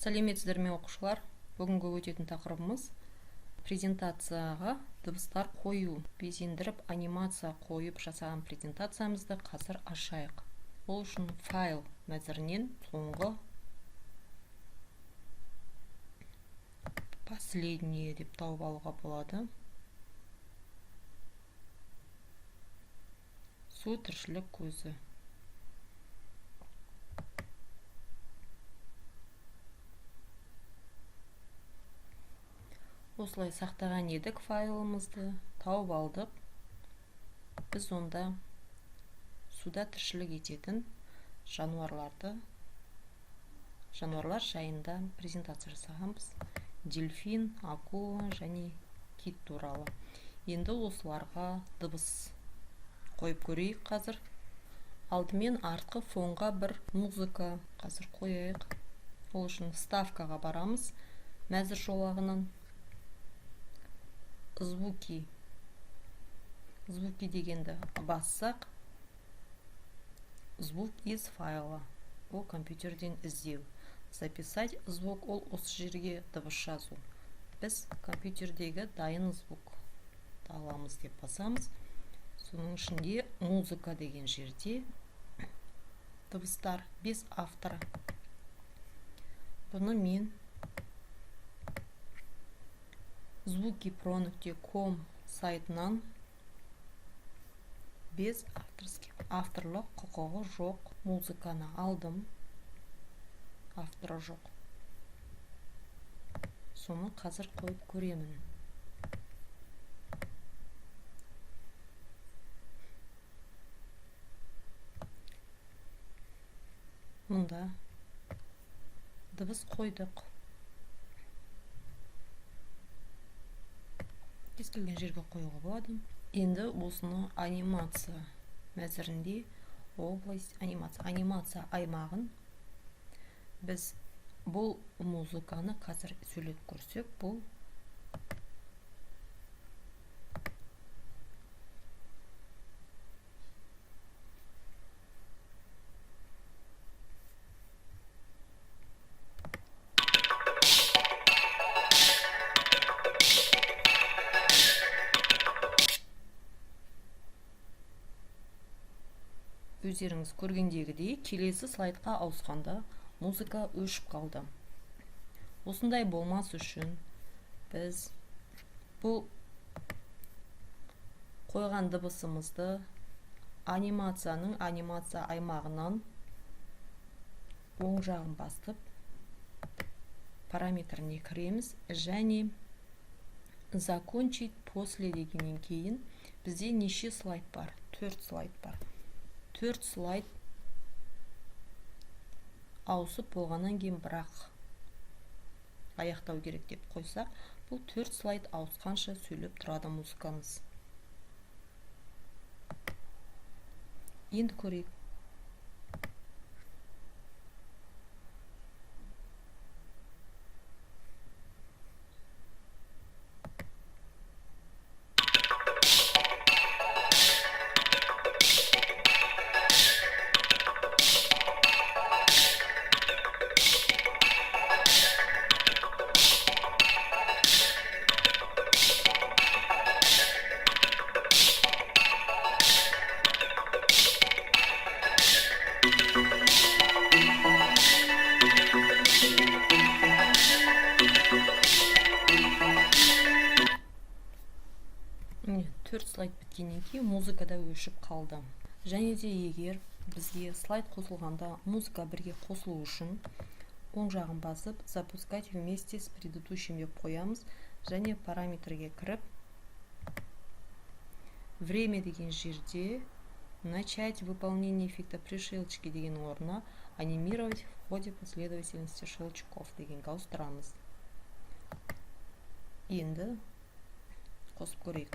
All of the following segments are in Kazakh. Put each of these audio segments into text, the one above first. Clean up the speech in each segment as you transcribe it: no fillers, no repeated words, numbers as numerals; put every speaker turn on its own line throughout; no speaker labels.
Сәлеметсіздер ме оқушылар? Бүгінгі өтетін тақырыбымыз презентацияға дыбыстар қою. Безендіріп анимация қойып жасаған презентациямызды қазір ашайық. Ол үшін файл мәзірінен соңғы последнее деп тауып алуға болады. Су тіршілік көзі. Осылай сақтаған едік файлымызды, тауып алдық. Біз онда суда тіршілік ететін жануарлар жайында презентация жасағанбыз. Дельфин, акула және кит туралы. Енді осыларға дыбыс қойып көрейік қазір. Алдымен артқы фонға бір музыка қазір қойайық. Ол үшін вставкаға барамыз. Мәзір жолағынан звуки дегенді бассақ, звук из файла. Ол компьютерден іздеу. Записать звук, ол осы жерге дыбыс жазу. Біз компьютердегі дайын звук аламыз деп басамыз. Соның ішінде музыка деген жерде дыбыстар без автора. Бұны мен звукипро.com сайтынан без авторлық құқығы жоқ музыканы алдым. Авторы жоқ. Соны қазір қойып көремін. Мұнда дыбыс қойдық. Кез келген жерге қоюға болады. Енді осыны анимация мәзірінде область анимация аймағын біз бұл музыканы қазір сөйлеп көрсек, бұл өздеріңіз көргендегідей келесі слайдқа ауысқанда музыка өшіп қалды. Осындай болмас үшін біз бұл қойған дыбысымызды анимация аймағынан оң жағын басып параметріне кіреміз және закончить после дегеннен кейін бізде неше слайд бар? 4 слайд бар. 4 слайд ауысып болғаннан кейін бірақ аяқтау керек деп қойсақ, бұл 4 слайд ауысқанша сөйлеп тұрады музыкамыз. Енді көрейік. Төрт слайд біткеннен кейін музыкада өшіп қалды. Және де егер бізге слайд қосылғанда музыка бірге қосылу үшін оң жағын басып запускать вместе с предыдущим деп қоямыз және параметрге кіріп время деген жерде начать выполнение эффекта пришелчки деген орнына анимировать в ходе последовательности щелчков дегенге ауыстырамыз. Енді қосып көрейік.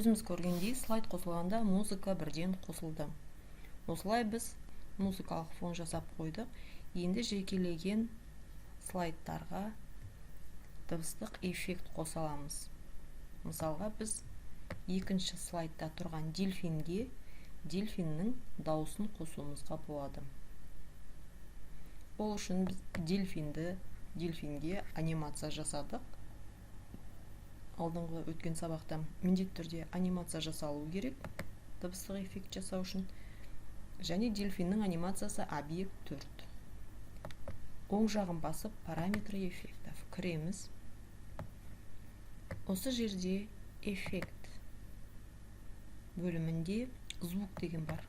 өзіміз көргендей слайд қосылғанда музыка бірден қосылды. Осылай біз музыкалық фон жасап қойдық. Енді жекелеген слайдтарға дыбыстық эффект қосаламыз. Мысалға біз екінші слайдта тұрған дельфинге дельфиннің дауысын қосуымызға болады. Ол үшін біз дельфинге анимация жасадық. Алдыңғы өткен сабақта міндетті түрде анимация жасалу керек дыбыстық эффект жасау үшін. Және дельфиннің анимациясы объект 4. Оң жағын басып параметры эффектов кіреміз. Осы жерде эффект бөлімінде звук деген бар.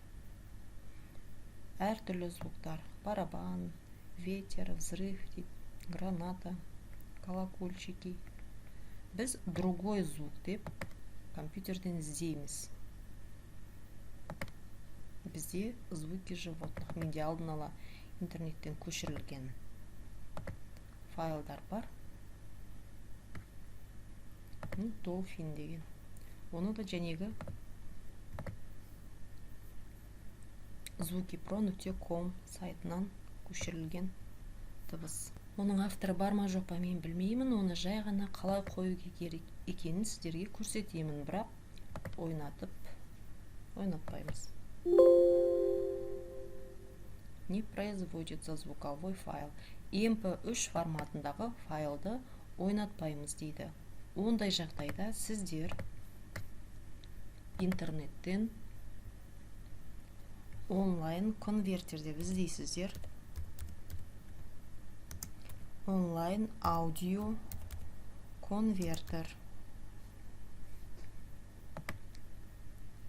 Әртүрлі звуктар: барабан, ветер, взрыв, граната, колокольчики. Біз другой звук деп компьютерден іздейміз. Бізде звуки животных, менде алдын ала интернеттен көшірілген файлдар бар. Dolphin деген. Оны да жәнегі звукипро.com сайтынан көшірілген дыбыс. Оның авторы бар ма жоқ па мен білмеймін. Оны жай ғана қалай қою керек екенін сіздерге көрсетемін, бірақ ойнатпаймыз. Не производится звуковой файл. MP3 форматындағы файлды ойнатпаймыз дейді. Ондай жағдайда сіздер интернеттен онлайн конвертер деп іздейсіздер. Онлайн аудио конвертер.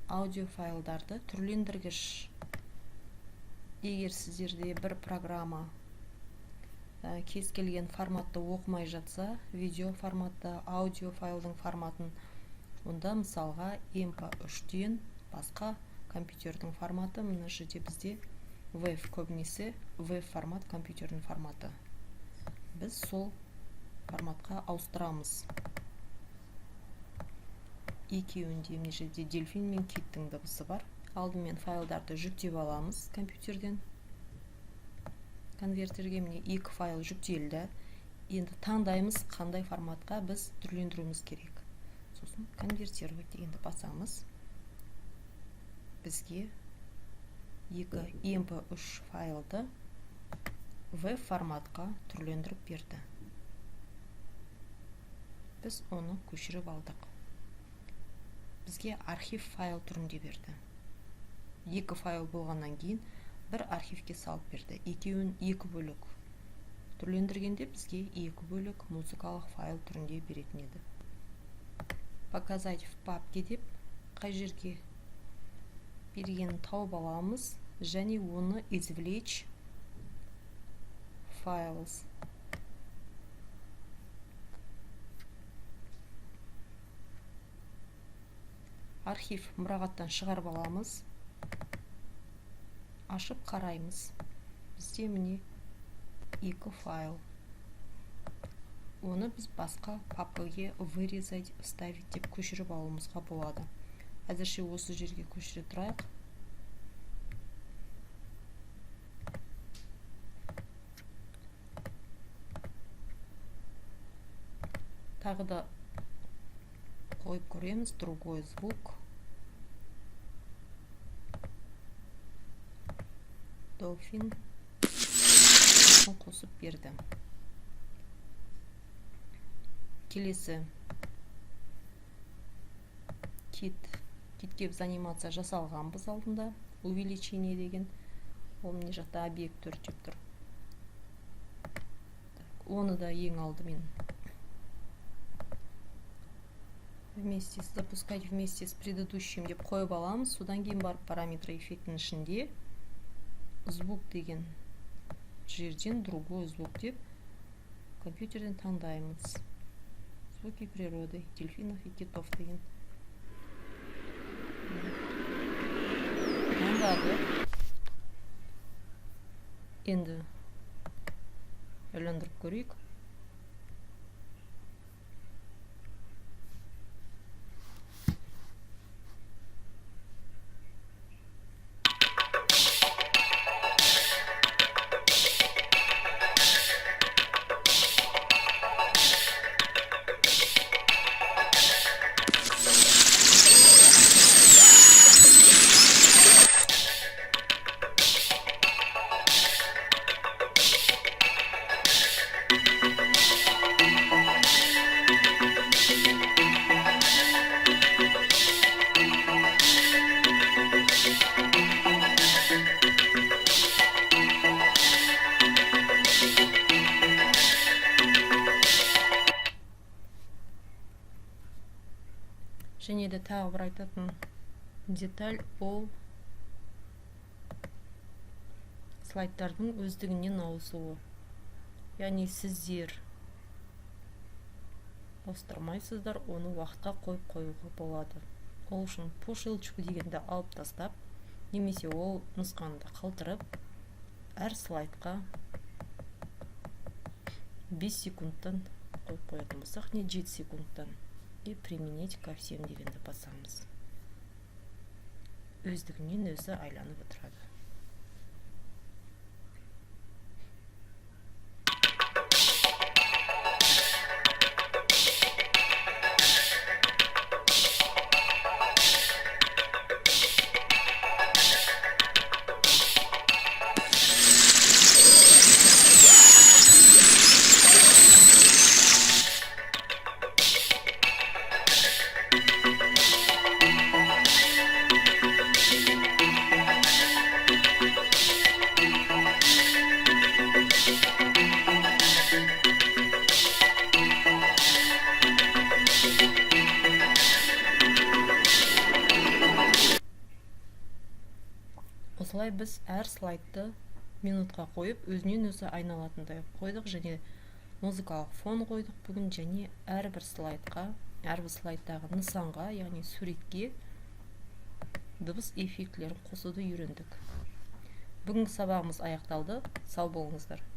Аудио файлдарды түрлендіргіш. Егер сіздерде бір программа кез келген форматты оқымай жатса, видео форматты, аудио файлдың форматын, онда мысалға MP3-тен басқа компьютердің форматы, мына жерде бізде WAV, көбінесе WAV формат компьютердің форматы. Біз сол форматқа ауыстырамыз. Екеуінде мына жерде дельфин мен киттің дыбысы бар. Алдымен файлдарды жүктеп аламыз компьютерден. Конвертерге міне 2 файл жүктелді. Енді таңдаймыз қандай форматқа біз түрлендіруіміз керек. Сосын конвертировать дегенді басамыз. Бізге 2 MP3 файлды WAV форматқа түрлендіріп берді. Біз оны көшіріп алдық. Бізге архив файл түрінде берді. 2 файл болғаннан кейін бір архивке салып берді. Екеуін 2 бөлік түрлендіргенде бізге 2 бөлік музыкалық файл түрінде беретін еді. Показать в папке деп қай жерге бергенін тауып аламыз және оны извлечь files. Архив мұрағаттан шығарып аламыз. Ашып қараймыз. Бізде міне 2 файл. Оны біз басқа папкаге вырезать, вставить деп көшіріп алуымызға болады. Әзірше осы жерге көшіре тұрайық. Тағы да қойып көреміз. Другой звук. Dolphin қосып берді. Келесі китке біз анимация жасалған біз алдында. Увеличение деген. Ол міне жақта объект 4 деп тұр. Оны да ең алдымен запускать вместе с предыдущим деп қойып аламыз. Содан кейін барып параметры эффектінің ішінде звук деген жерден другой звук деп компьютерден таңдаймыз. Звуки природы, дельфинов и китов деген. Таңдады. Енді үйлендіріп көрейік. Және де тағы бір айтатын деталь ол слайдтардың өздігінен ауысуы. Яғни сіздер ауыстырмайсыздар, оны уақытқа қойып қоюға болады. Ол үшін по щелчку дегенді алып тастап, немесе ол нұсқаны қалдырып, әр слайдқа 5 секундтан қойып қоятын болсақ, не 7 секундтан и применить ко всем дегенді басамыз. Өздігінен өзі айланып отырады. Осылай біз әр слайдты минутқа қойып, өзінен өзі айналатындай қойдық, және музыкалық фон қойдық бүгін, және әрбір слайдтағы нысанға, яғни суретке дыбыс эффектілерін қосуды үйрендік. Бүгінгі сабағымыз аяқталды. Сау болыңыздар.